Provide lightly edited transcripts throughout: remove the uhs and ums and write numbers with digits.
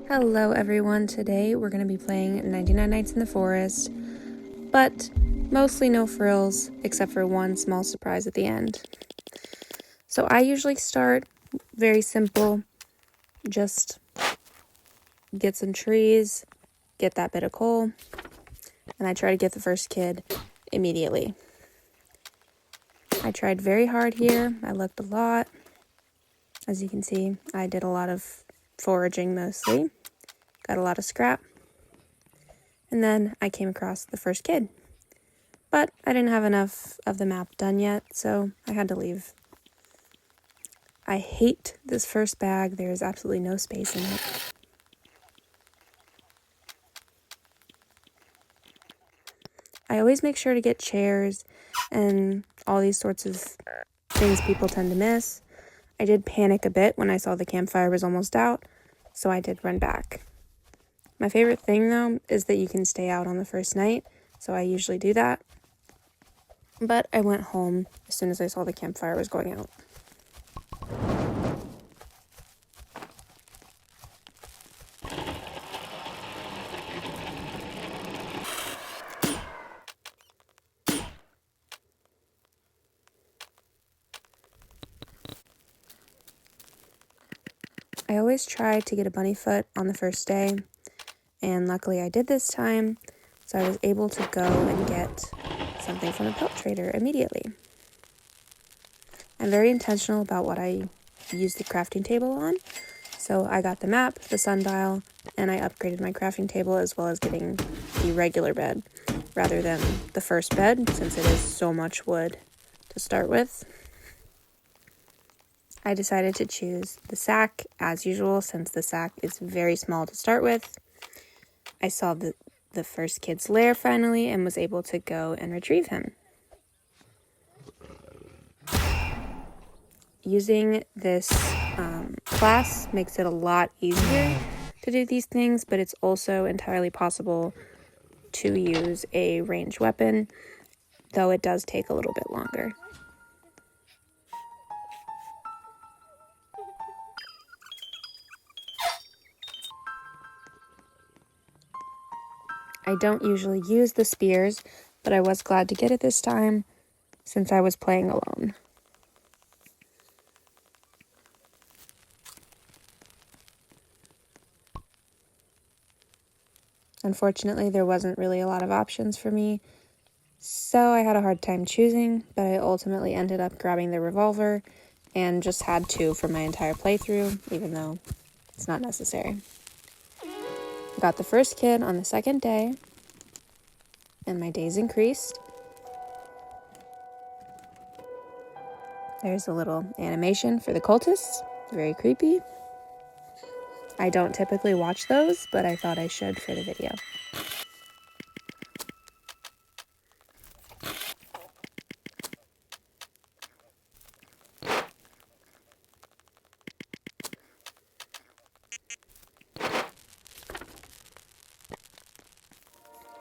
Hello everyone, today we're going to be playing 99 Nights in the Forest, but mostly no frills except for one small surprise at the end. So I usually start very simple, just get some trees, get that bit of coal, and I try to get the first kid immediately. I tried very hard here, I looked a lot. As you can see, I did a lot of foraging mostly, got a lot of scrap. And then I came across the first kid. But I didn't have enough of the map done yet, so I had to leave. I hate this first bag. There is absolutely no space in it. I always make sure to get chairs and all these sorts of things people tend to miss. I did panic a bit when I saw the campfire was almost out, so I did run back. My favorite thing, though, is that you can stay out on the first night, so I usually do that. But I went home as soon as I saw the campfire was going out. I always try to get a bunny foot on the first day, and luckily I did this time, so I was able to go and get something from the pelt trader immediately. I'm very intentional about what I use the crafting table on, so I got the map, the sundial, and I upgraded my crafting table as well as getting the regular bed rather than the first bed, since it is so much wood to start with. I decided to choose the sack as usual, since the sack is very small to start with. I saw the first kid's lair finally and was able to go and retrieve him. Using this class makes it a lot easier to do these things, but it's also entirely possible to use a ranged weapon, though it does take a little bit longer. I don't usually use the spears, but I was glad to get it this time since I was playing alone. Unfortunately, there wasn't really a lot of options for me, so I had a hard time choosing, but I ultimately ended up grabbing the revolver and just had two for my entire playthrough, even though it's not necessary. I got the first kid on the second day, and my days increased. There's a little animation for the cultists, very creepy. I don't typically watch those, but I thought I should for the video.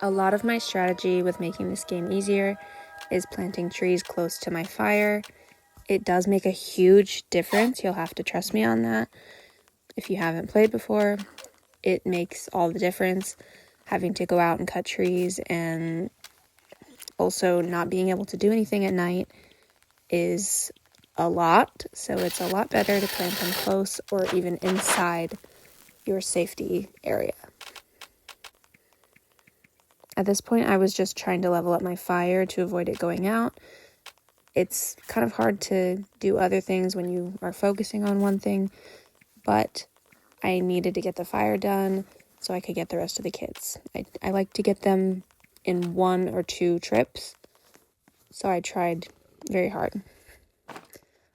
A lot of my strategy with making this game easier is planting trees close to my fire. It does make a huge difference. You'll have to trust me on that. If you haven't played before, it makes all the difference. Having to go out and cut trees and also not being able to do anything at night is a lot. So it's a lot better to plant them close or even inside your safety area. At this point, I was just trying to level up my fire to avoid it going out. It's kind of hard to do other things when you are focusing on one thing, but I needed to get the fire done so I could get the rest of the kids. I like to get them in 1 or 2 trips, so I tried very hard.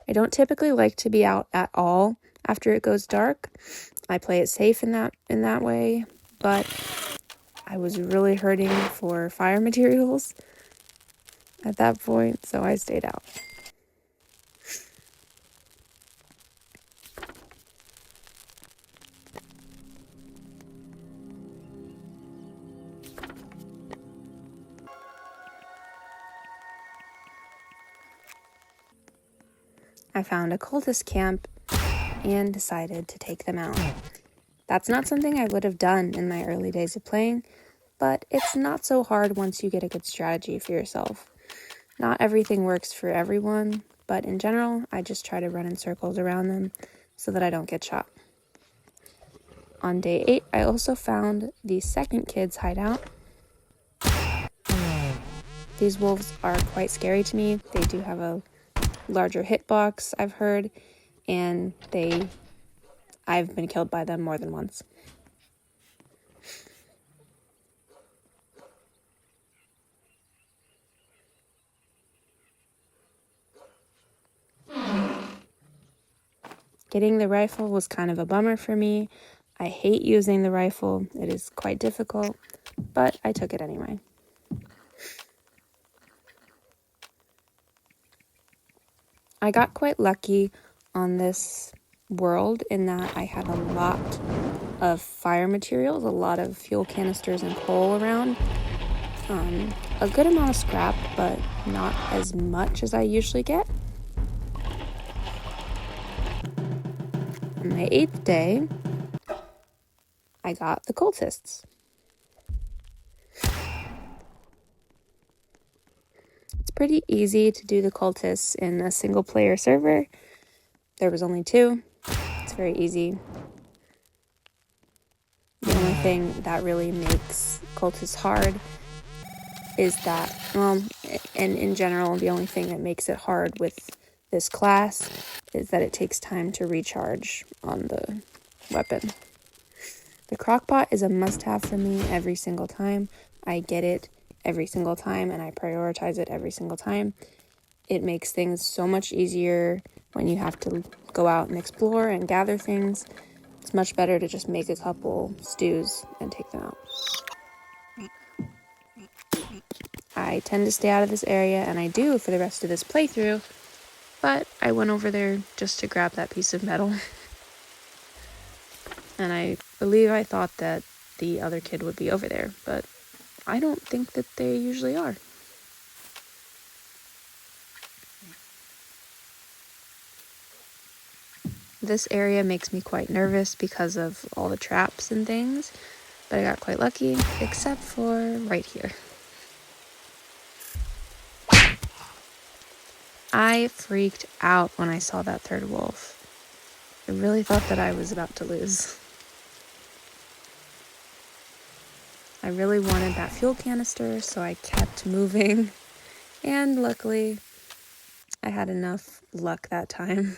I don't typically like to be out at all after it goes dark. I play it safe in that way, but I was really hurting for fire materials at that point, so I stayed out. I found a cultist camp and decided to take them out. That's not something I would have done in my early days of playing, but it's not so hard once you get a good strategy for yourself. Not everything works for everyone, but in general, I just try to run in circles around them so that I don't get shot. On day 8, I also found the second kid's hideout. These wolves are quite scary to me. They do have a larger hitbox, I've heard, and I've been killed by them more than once. Getting the rifle was kind of a bummer for me. I hate using the rifle. It is quite difficult, but I took it anyway. I got quite lucky on this world in that I had a lot of fire materials, a lot of fuel canisters and coal around. A good amount of scrap, but not as much as I usually get. On my 8th day, I got the cultists. It's pretty easy to do the cultists in a single player server. There was only 2. It's very easy. The only thing that really makes cultists hard is that, and in general, the only thing that makes it hard with this class is that it takes time to recharge on the weapon. The crockpot is a must-have for me every single time. I get it every single time, and I prioritize it every single time. It makes things so much easier when you have to go out and explore and gather things. It's much better to just make a couple stews and take them out. I tend to stay out of this area, and I do for the rest of this playthrough, but I went over there just to grab that piece of metal. And I believe I thought that the other kid would be over there, but I don't think that they usually are. This area makes me quite nervous because of all the traps and things, but I got quite lucky, except for right here. I freaked out when I saw that third wolf. I really thought that I was about to lose. I really wanted that fuel canister, so I kept moving, and luckily, I had enough luck that time.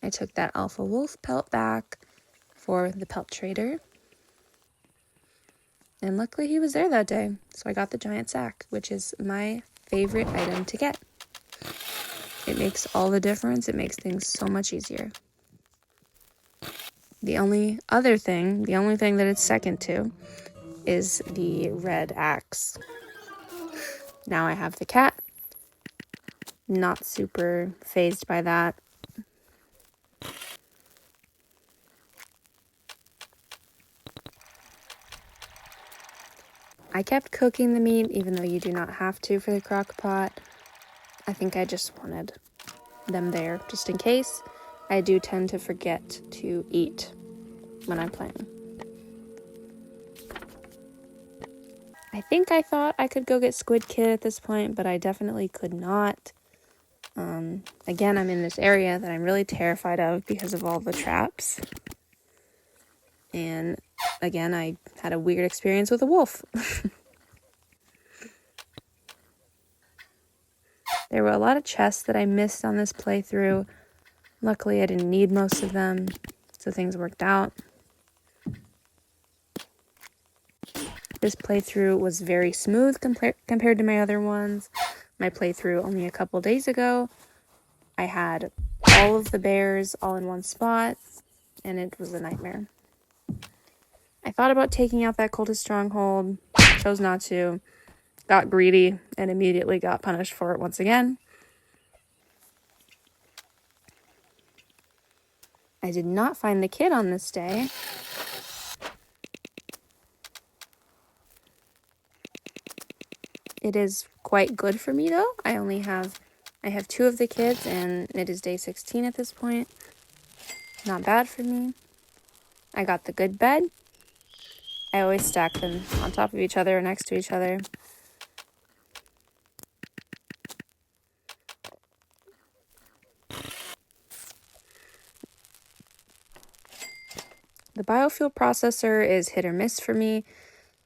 I took that alpha wolf pelt back for the pelt trader. And luckily he was there that day, so I got the giant sack, which is my favorite item to get. It makes all the difference. It makes things so much easier. The only thing that it's second to is the red axe. Now I have the cat. Not super fazed by that. I kept cooking the meat, even though you do not have to for the crock pot. I think I just wanted them there, just in case. I do tend to forget to eat when I'm playing. I think I thought I could go get Squid Kid at this point, but I definitely could not. Again, I'm in this area that I'm really terrified of because of all the traps. And again, I had a weird experience with a wolf. There were a lot of chests that I missed on this playthrough. Luckily, I didn't need most of them, so things worked out. This playthrough was very smooth compared to my other ones. My playthrough only a couple days ago, I had all of the bears all in one spot, and it was a nightmare. I thought about taking out that cultist stronghold, chose not to, got greedy, and immediately got punished for it once again. I did not find the kid on this day. It is quite good for me, though. I only have I have 2 of the kids, and it is day 16 at this point. Not bad for me. I got the good bed. I always stack them on top of each other or next to each other. The biofuel processor is hit or miss for me.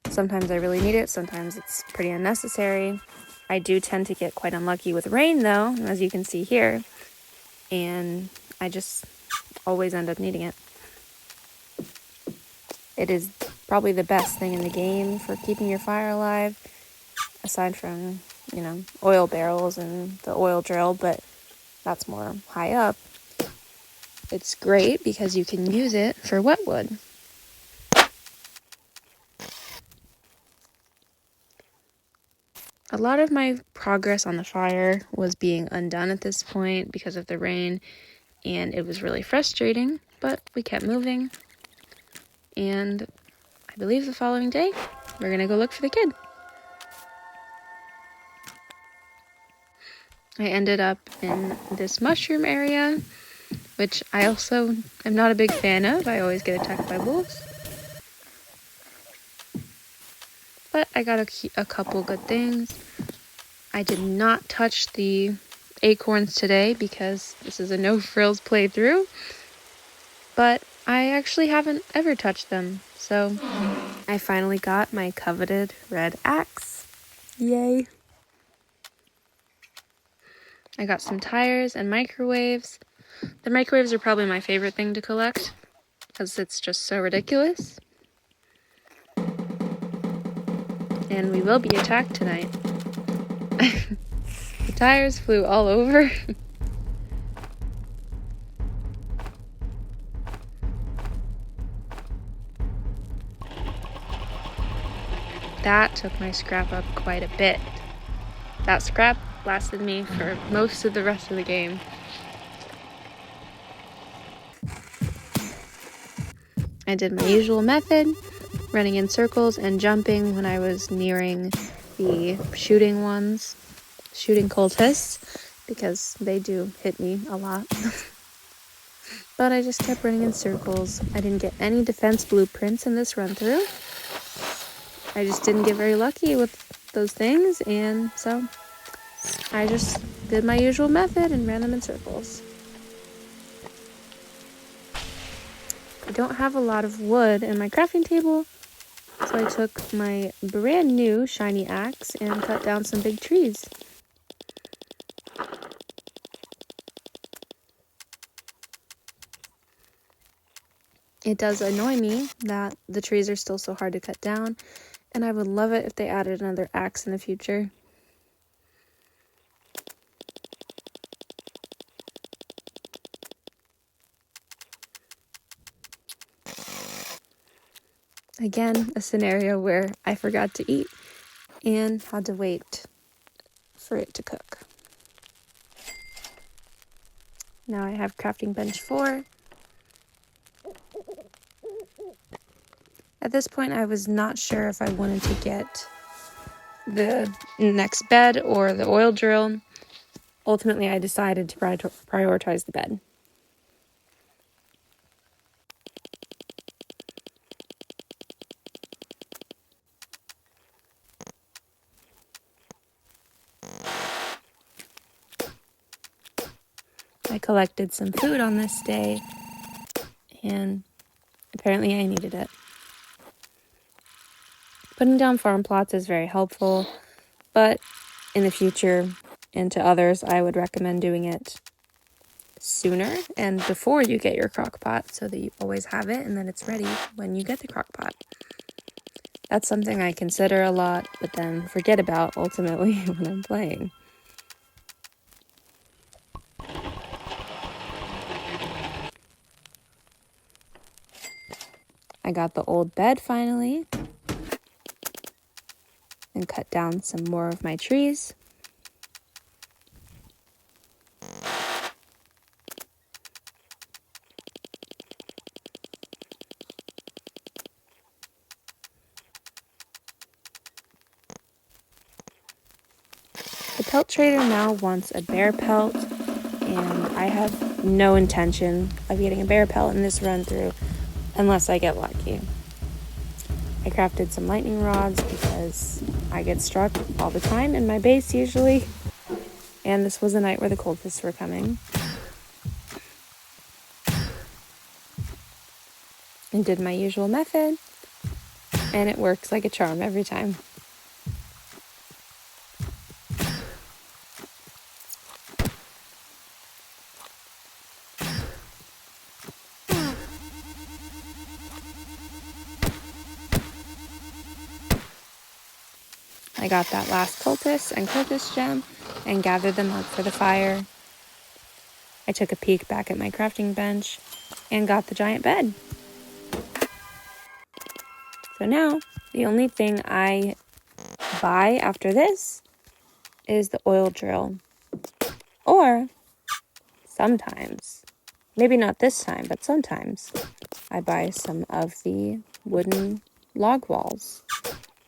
Sometimes I really need it, sometimes it's pretty unnecessary. I do tend to get quite unlucky with rain though, as you can see here, and I just always end up needing it. It is probably the best thing in the game for keeping your fire alive, aside from, oil barrels and the oil drill, but that's more high up. It's great because you can use it for wet wood. A lot of my progress on the fire was being undone at this point because of the rain, and it was really frustrating, but we kept moving. And I believe the following day, we're gonna go look for the kid. I ended up in this mushroom area, which I also am not a big fan of. I always get attacked by wolves. But I got a couple good things. I did not touch the acorns today because this is a no frills playthrough, but I actually haven't ever touched them, so I finally got my coveted red axe. Yay! I got some tires and microwaves. The microwaves are probably my favorite thing to collect because it's just so ridiculous. And we will be attacked tonight. The tires flew all over. That took my scrap up quite a bit. That scrap lasted me for most of the rest of the game. I did my usual method, running in circles and jumping when I was nearing the shooting cultists, because they do hit me a lot. But I just kept running in circles. I didn't get any defense blueprints in this run through. I just didn't get very lucky with those things, and so I just did my usual method and ran them in circles. I don't have a lot of wood in my crafting table, so I took my brand new shiny axe and cut down some big trees. It does annoy me that the trees are still so hard to cut down, and I would love it if they added another axe in the future. Again, a scenario where I forgot to eat and had to wait for it to cook. Now I have crafting bench 4. At this point, I was not sure if I wanted to get the next bed or the oil drill. Ultimately, I decided to prioritize the bed. I collected some food on this day, and apparently I needed it. Putting down farm plots is very helpful, but in the future and to others, I would recommend doing it sooner and before you get your crock pot so that you always have it and then it's ready when you get the crock pot. That's something I consider a lot, but then forget about ultimately when I'm playing. I got the old bed finally and cut down some more of my trees. The pelt trader now wants a bear pelt, and I have no intention of getting a bear pelt in this run through unless I get lucky. I crafted some lightning rods because I get struck all the time in my base usually, and this was a night where the cultists were coming. And did my usual method, and it works like a charm every time. I got that last cultist and cultist gem and gathered them up for the fire. I took a peek back at my crafting bench and got the giant bed. So now, the only thing I buy after this is the oil drill. Or, sometimes, maybe not this time, but sometimes, I buy some of the wooden log walls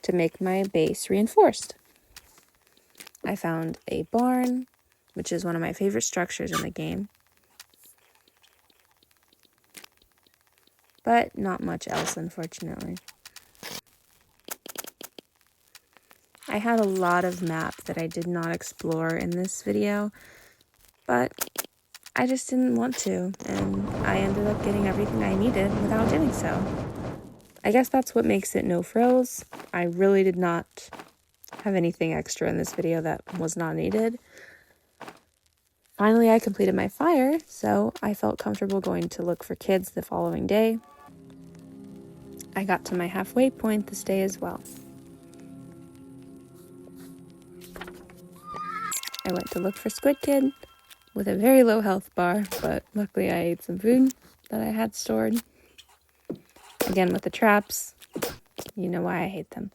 to make my base reinforced. I found a barn, which is one of my favorite structures in the game. But not much else, unfortunately. I had a lot of map that I did not explore in this video, but I just didn't want to, and I ended up getting everything I needed without doing so. I guess that's what makes it no frills. I really did not have anything extra in this video that was not needed. Finally, I completed my fire, so I felt comfortable going to look for kids the following day. I got to my halfway point this day as well. I went to look for Squid Kid with a very low health bar, but luckily I ate some food that I had stored. Again, with the traps, you know why I hate them.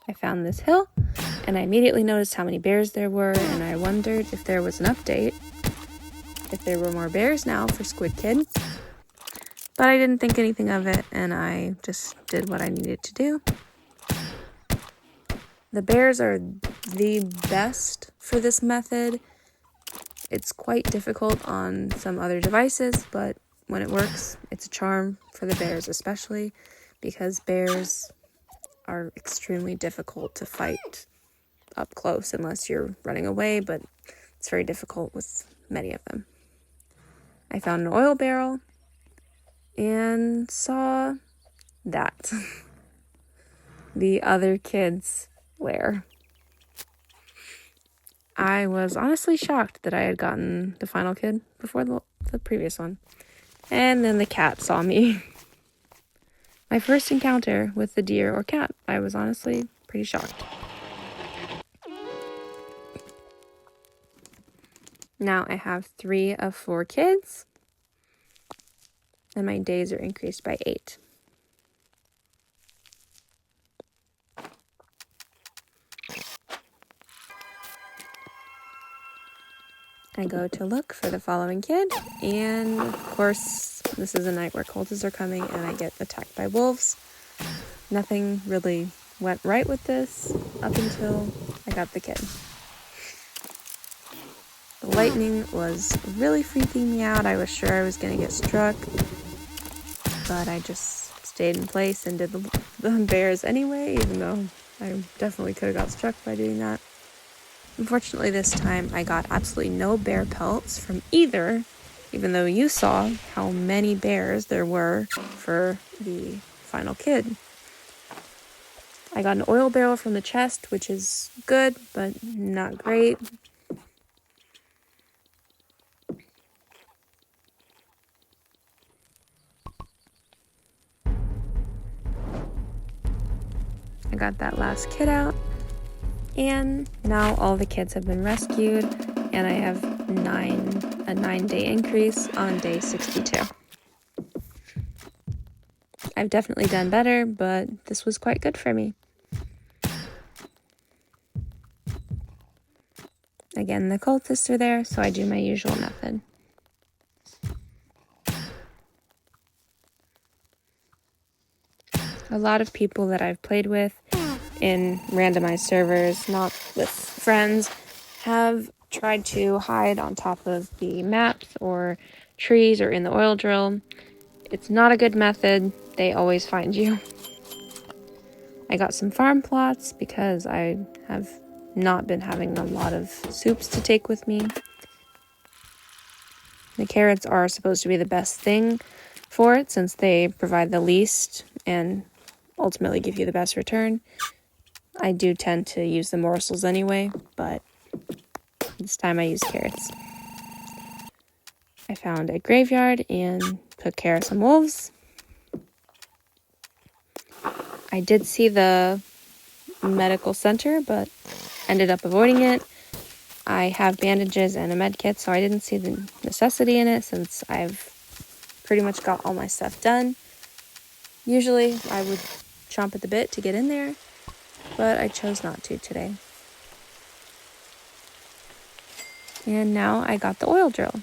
I found this hill, and I immediately noticed how many bears there were, and I wondered if there was an update, if there were more bears now for Squid Kid. But I didn't think anything of it, and I just did what I needed to do. The bears are the best for this method. It's quite difficult on some other devices, but when it works, it's a charm for the bears especially, because bears are extremely difficult to fight up close unless you're running away, but it's very difficult with many of them. I found an oil barrel and saw that. The other kids' lair. I was honestly shocked that I had gotten the final kid before the previous one. And then the cat saw me. My first encounter with the deer or cat. I was honestly pretty shocked. Now I have 3 of 4 kids. And my days are increased by 8. I go to look for the following kid, and of course, this is a night where cultists are coming, and I get attacked by wolves. Nothing really went right with this up until I got the kid. The lightning was really freaking me out. I was sure I was going to get struck, but I just stayed in place and did the bears anyway, even though I definitely could have got struck by doing that. Unfortunately, this time I got absolutely no bear pelts from either, even though you saw how many bears there were for the final kid. I got an oil barrel from the chest, which is good, but not great. I got that last kid out. And now all the kids have been rescued, and I have a 9-day increase on day 62. I've definitely done better, but this was quite good for me. Again, the cultists are there, so I do my usual method. A lot of people that I've played with in randomized servers, not with friends, have tried to hide on top of the maps or trees or in the oil drill. It's not a good method. They always find you. I got some farm plots because I have not been having a lot of soups to take with me. The carrots are supposed to be the best thing for it since they provide the least and ultimately give you the best return. I do tend to use the morsels anyway, but this time I used carrots. I found a graveyard and took care of some wolves. I did see the medical center, but ended up avoiding it. I have bandages and a med kit, so I didn't see the necessity in it since I've pretty much got all my stuff done. Usually I would chomp at the bit to get in there, but I chose not to today. And now I got the oil drill.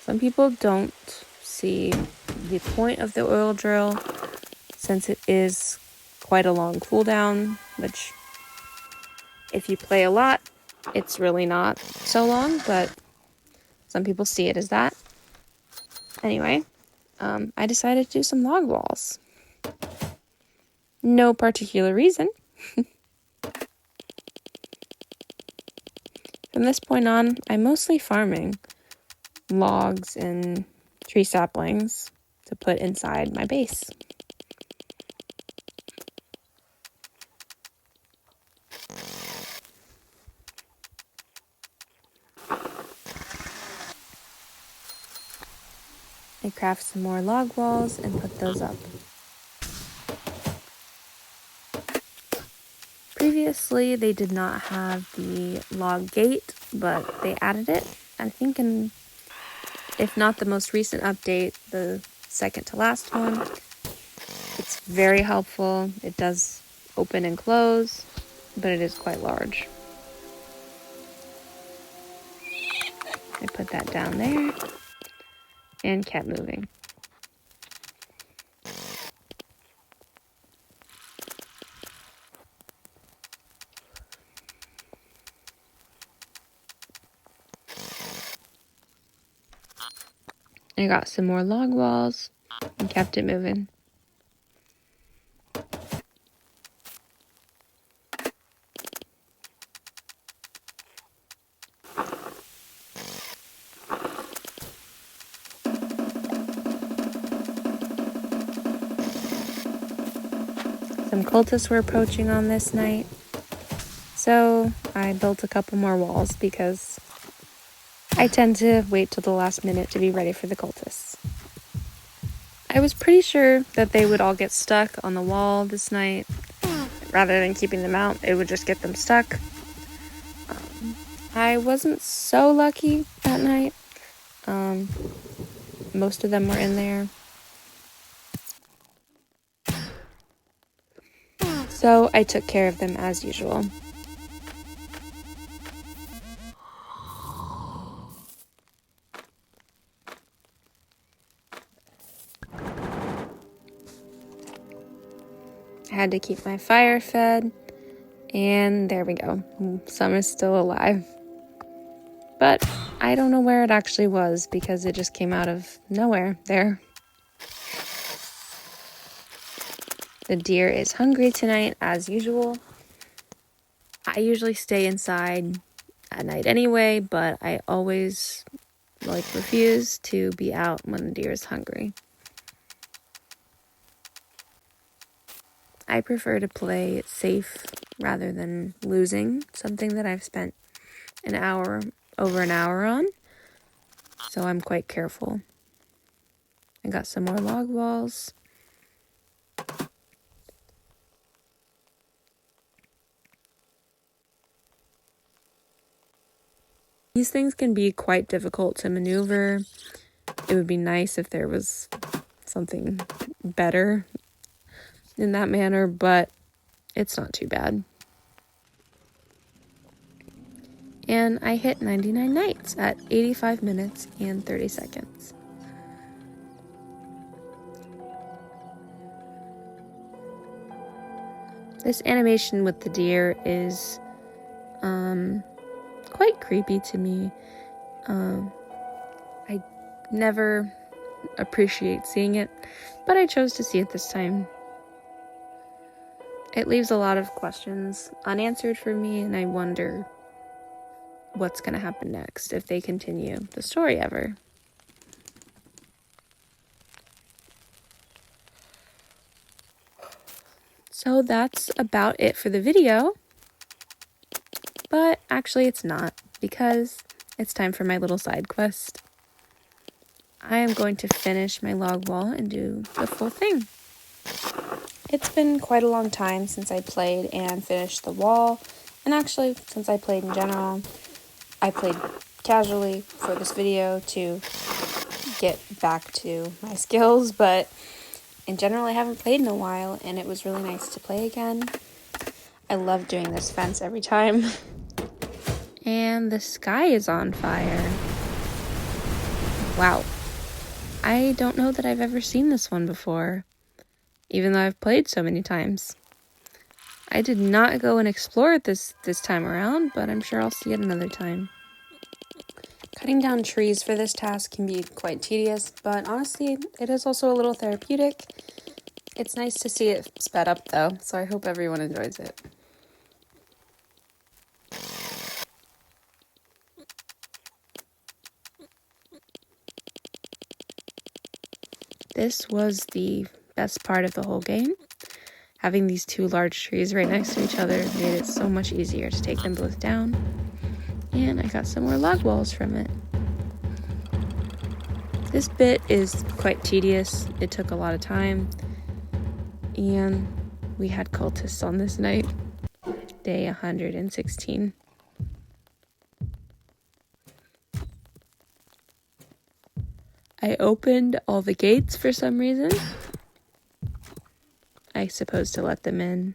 Some people don't see the point of the oil drill since it is quite a long cooldown, which if you play a lot, it's really not so long, but some people see it as that. Anyway, I decided to do some log walls. No particular reason. From this point on, I'm mostly farming logs and tree saplings to put inside my base. I craft some more log walls and put those up. Previously, they did not have the log gate, but they added it. I think if not the most recent update, the second to last one. It's very helpful. It does open and close, but it is quite large. I put that down there and kept moving. I got some more log walls and kept it moving. Some cultists were approaching on this night, so I built a couple more walls because I tend to wait till the last minute to be ready for the cultists. I was pretty sure that they would all get stuck on the wall this night. Rather than keeping them out, it would just get them stuck. I wasn't so lucky that night. Most of them were in there. So I took care of them as usual. I had to keep my fire fed, and there we go. Some is still alive. But I don't know where it actually was because it just came out of nowhere there. The deer is hungry tonight, as usual. I usually stay inside at night anyway, but I always refuse to be out when the deer is hungry. I prefer to play safe rather than losing something that I've spent over an hour on, so I'm quite careful. I got some more log walls. These things can be quite difficult to maneuver. It would be nice if there was something better in that manner, but it's not too bad. And I hit 99 nights at 85 minutes and 30 seconds. This animation with the deer is quite creepy to me. I never appreciate seeing it, but I chose to see it this time. It leaves a lot of questions unanswered for me, and I wonder what's going to happen next if they continue the story ever. So that's about it for the video, but actually it's not, because it's time for my little side quest. I am going to finish my log wall and do the full thing. It's been quite a long time since I played and finished the wall, and actually since I played in general. I played casually for this video to get back to my skills, but in general I haven't played in a while, and it was really nice to play again. I love doing this fence every time. And the sky is on fire. Wow. I don't know that I've ever seen this one before, even though I've played so many times. I did not go and explore it this time around, but I'm sure I'll see it another time. Cutting down trees for this task can be quite tedious, but honestly, it is also a little therapeutic. It's nice to see it sped up though, so I hope everyone enjoys it. This was the best part of the whole game. Having these two large trees right next to each other made it so much easier to take them both down. And I got some more log walls from it. This bit is quite tedious. It took a lot of time. And we had cultists on this night. Day 116. I opened all the gates for some reason. I suppose to let them in.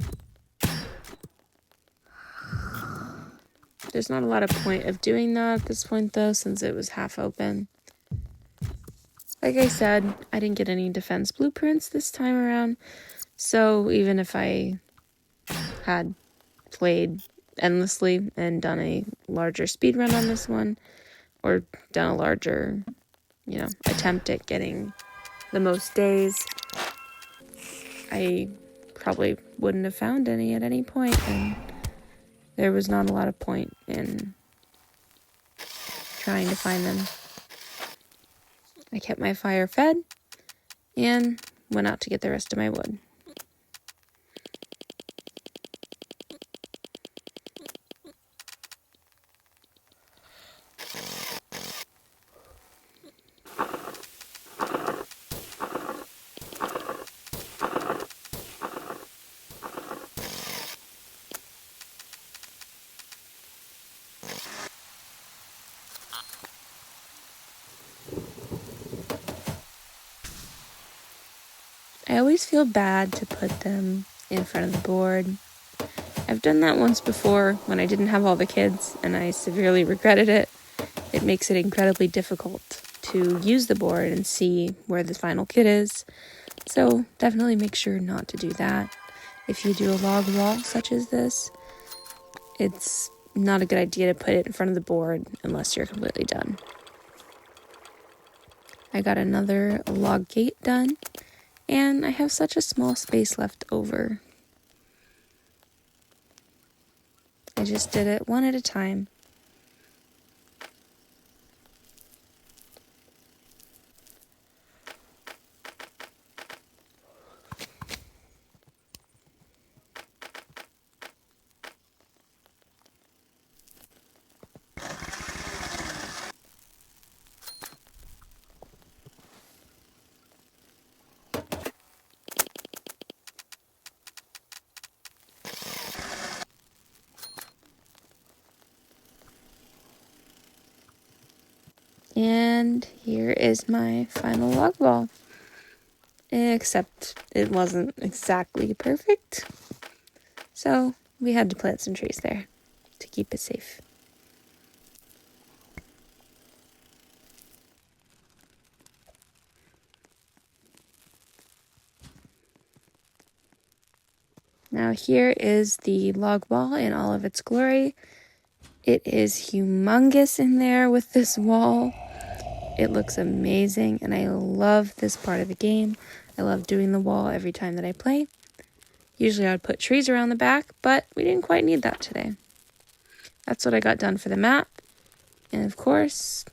There's not a lot of point of doing that at this point though, since it was half open. Like I said, I didn't get any defense blueprints this time around, so even if I had played endlessly and done a larger speed run on this one, or done a larger, attempt at getting the most days, I probably wouldn't have found any at any point, and there was not a lot of point in trying to find them. I kept my fire fed and went out to get the rest of my wood. I always feel bad to put them in front of the board. I've done that once before when I didn't have all the kids, and I severely regretted it. It makes it incredibly difficult to use the board and see where the final kid is, so definitely make sure not to do that. If you do a log wall such as this, it's not a good idea to put it in front of the board unless you're completely done. I got another log gate done, and I have such a small space left over. I just did it one at a time. And here is my final log wall. Except it wasn't exactly perfect. So we had to plant some trees there to keep it safe. Now here is the log wall in all of its glory. It is humongous in there with this wall. It looks amazing, and I love this part of the game. I love doing the wall every time that I play. Usually I would put trees around the back, but we didn't quite need that today. That's what I got done for the map. And of course,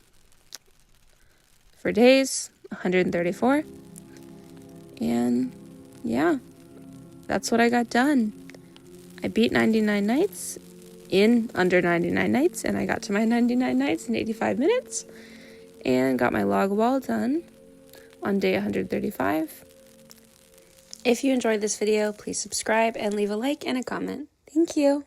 for days, 134. And yeah, that's what I got done. I beat 99 nights in under 99 nights, and I got to my 99 nights in 85 minutes and got my log wall done on day 135. If you enjoyed this video, please subscribe and leave a like and a comment. Thank you.